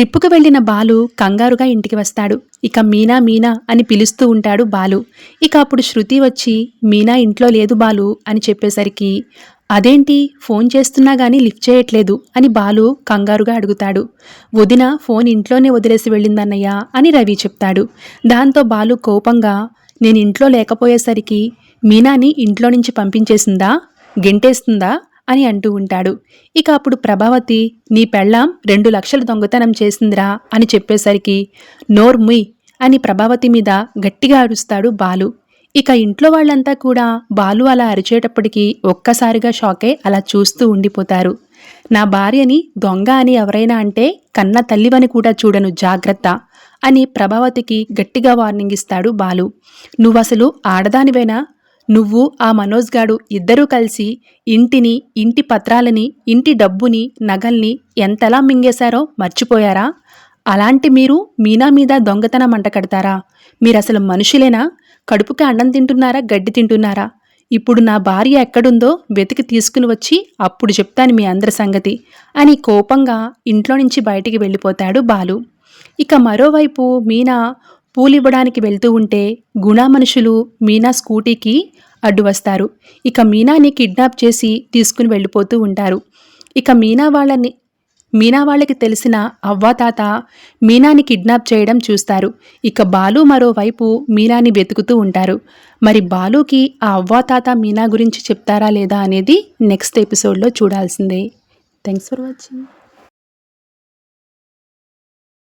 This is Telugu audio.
ట్రిప్పుకు వెళ్లిన బాలు కంగారుగా ఇంటికి వస్తాడు. ఇక మీనా మీనా అని పిలుస్తూ ఉంటాడు బాలు. ఇక అప్పుడు శృతి వచ్చి మీనా ఇంట్లో లేదు బాలు అని చెప్పేసరికి అదేంటి ఫోన్ చేస్తున్నా గానీ లిఫ్ట్ చేయట్లేదు అని బాలు కంగారుగా అడుగుతాడు. వదిన ఫోన్ ఇంట్లోనే వదిలేసి వెళ్ళిందన్నయ్య అని రవి చెప్తాడు. దాంతో బాలు కోపంగా నేను ఇంట్లో లేకపోయేసరికి మీనాని ఇంట్లో నుంచి పంపించేసిందా, గెంటేస్తుందా అని అంటూ ఉంటాడు. ఇక అప్పుడు ప్రభావతి నీ పెళ్ళాం 2 లక్షలు దొంగతనం చేసిందిరా అని చెప్పేసరికి నోర్ముయ్ అని ప్రభావతి మీద గట్టిగా అరుస్తాడు బాలు. ఇక ఇంట్లో వాళ్ళంతా కూడా బాలు అలా అరిచేటప్పటికీ ఒక్కసారిగా షాకే అలా చూస్తూ ఉండిపోతారు. నా భార్యని దొంగ అని ఎవరైనా అంటే కన్న తల్లివని కూడా చూడను జాగ్రత్త అని ప్రభావతికి గట్టిగా వార్నింగ్ ఇస్తాడు బాలు. నువ్వసలు ఆడదానివేనా? నువ్వు ఆ మనోజ్ గాడు ఇద్దరూ కలిసి ఇంటిని, ఇంటి పత్రాలని, ఇంటి డబ్బుని, నగల్ని ఎంతలా మింగేశారో మర్చిపోయారా? అలాంటి మీరు మీనా మీద దొంగతనం అంటకడతారా? మీరసలు మనుషులేనా? కడుపుకి అన్నం తింటున్నారా, గడ్డి తింటున్నారా? ఇప్పుడు నా భార్య ఎక్కడుందో వెతికి తీసుకుని వచ్చి అప్పుడు చెప్తాను మీ అందరి సంగతి అని కోపంగా ఇంట్లో నుంచి బయటికి వెళ్ళిపోతాడు బాలు. ఇక మరోవైపు మీనా పూలివ్వడానికి వెళ్తూ ఉంటే గుణ మనుషులు మీనా స్కూటీకి అడ్డు వస్తారు. ఇక మీనాని కిడ్నాప్ చేసి తీసుకుని వెళ్ళిపోతూ ఉంటారు. ఇక మీనా వాళ్ళకి తెలిసిన అవ్వాతాత మీనాని కిడ్నాప్ చేయడం చూస్తారు. ఇక బాలు మరోవైపు మీనాని వెతుకుతూ ఉంటారు. మరి బాలుకి ఆ అవ్వాతాత మీనా గురించి చెప్తారా లేదా అనేది నెక్స్ట్ ఎపిసోడ్లో చూడాల్సిందే. Thanks for watching.